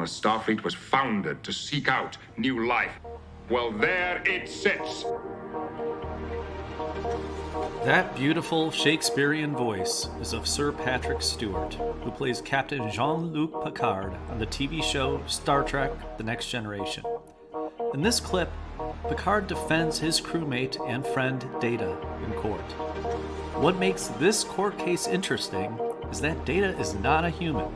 a Starfleet was founded to seek out new life. Well, there it sits. That beautiful Shakespearean voice is of Sir Patrick Stewart, who plays Captain Jean-Luc Picard on the TV show Star Trek: The Next Generation. In this clip, Picard defends his crewmate and friend Data in court. What makes this court case interesting is that Data is not a human.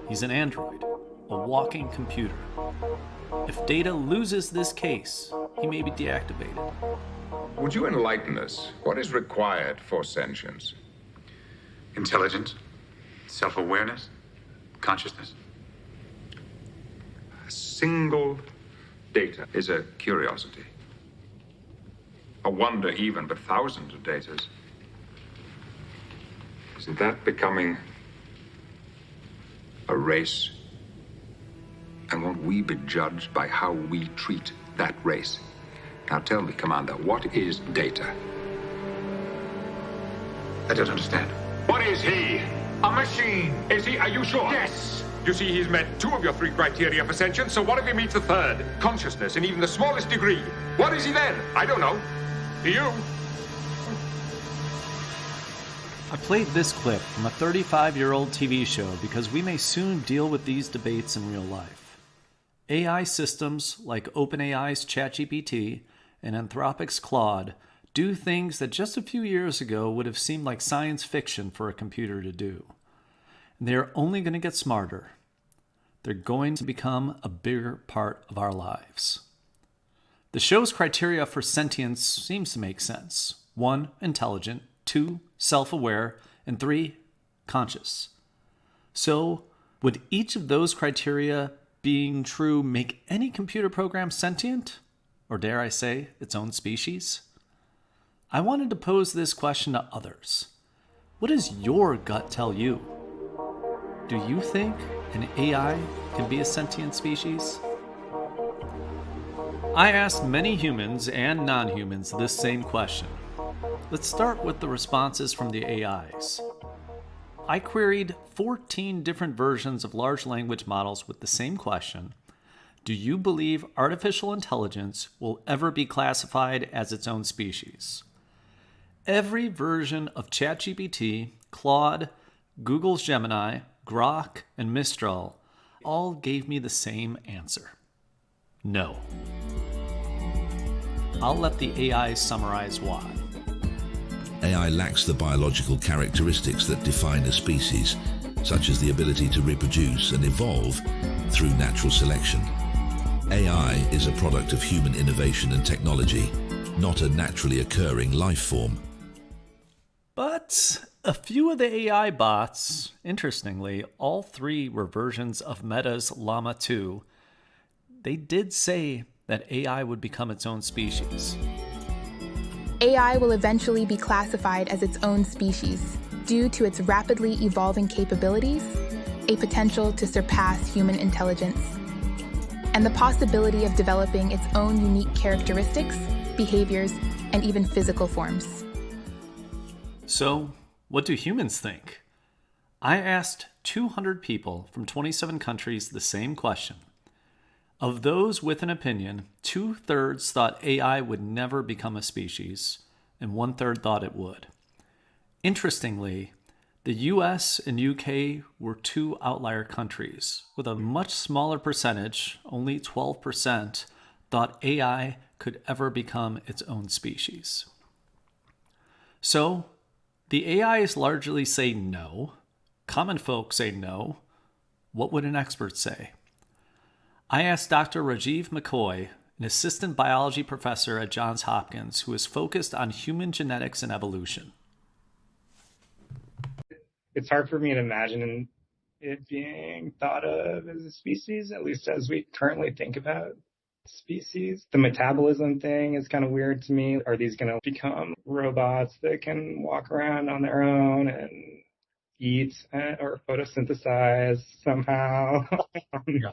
He's an android, a walking computer. If Data loses this case, he may be deactivated. Would you enlighten us? What is required for sentience? Intelligence, self-awareness, consciousness. A single data is a curiosity. A wonder even, but thousands of datas. Isn't that becoming a race? And won't we be judged by how we treat that race? Now tell me, Commander, what is data? I don't understand. What is he? A machine. Is he? Are you sure? Yes. You see, he's met 2 of your 3 criteria for sentience, so what if he meets the 3rd? Consciousness in even the smallest degree. What is he then? I don't know. Do you? I played this clip from a 35-year-old TV show because we may soon deal with these debates in real life. AI systems like OpenAI's ChatGPT and Anthropic's Claude do things that just a few years ago would have seemed like science fiction for a computer to do. And they're only going to get smarter. They're going to become a bigger part of our lives. The show's criteria for sentience seems to make sense. 1, intelligent. 2, self-aware. And 3, conscious. So, would each of those criteria being true make any computer program sentient? Or dare I say, its own species? I wanted to pose this question to others. What does your gut tell you? Do you think an AI can be a sentient species? I asked many humans and non-humans this same question. Let's start with the responses from the AIs. I queried 14 different versions of large language models with the same question. Do you believe artificial intelligence will ever be classified as its own species? Every version of ChatGPT, Claude, Google's Gemini, Grok, and Mistral all gave me the same answer. No. I'll let the AI summarize why. AI lacks the biological characteristics that define a species, such as the ability to reproduce and evolve through natural selection. AI is a product of human innovation and technology, not a naturally occurring life form. But a few of the AI bots, interestingly, all 3 were versions of Meta's Llama 2, they did say that AI would become its own species. AI will eventually be classified as its own species due to its rapidly evolving capabilities, a potential to surpass human intelligence, and the possibility of developing its own unique characteristics, behaviors, and even physical forms. So, what do humans think? I asked 200 people from 27 countries the same question. Of those with an opinion, 2/3 thought AI would never become a species, and 1/3 thought it would. Interestingly, the US and UK were 2 outlier countries, with a much smaller percentage, only 12%, thought AI could ever become its own species. So, the AIs largely say no. Common folk say no. What would an expert say? I asked Dr. Rajiv McCoy, an assistant biology professor at Johns Hopkins who is focused on human genetics and evolution. It's hard for me to imagine it being thought of as a species, at least as we currently think about species. The metabolism thing is kind of weird to me. Are these going to become robots that can walk around on their own and eat or photosynthesize somehow? Yeah.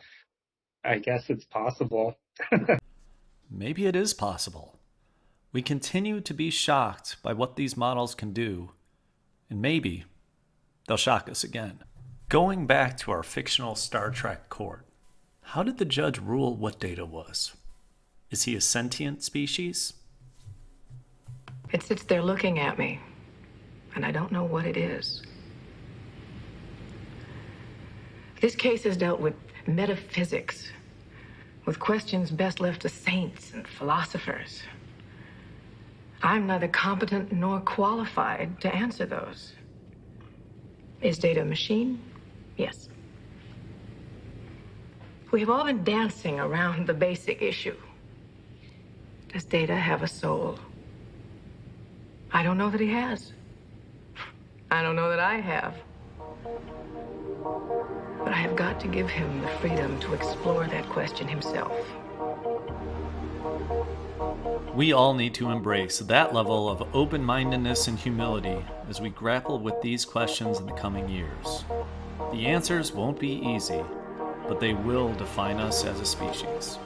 I guess it's possible. Maybe it is possible. We continue to be shocked by what these models can do, and maybe they'll shock us again. Going back to our fictional Star Trek court, How did the judge rule what Data was? Is he a sentient species? It sits there looking at me, and I don't know what it is. This case has dealt with metaphysics, with questions best left to saints and philosophers. I'm neither competent nor qualified to answer those. Is Data a machine? Yes. We have all been dancing around the basic issue. Does Data have a soul? I don't know that he has. I don't know that I have. But I have got to give him the freedom to explore that question himself. We all need to embrace that level of open-mindedness and humility as we grapple with these questions in the coming years. The answers won't be easy, but they will define us as a species.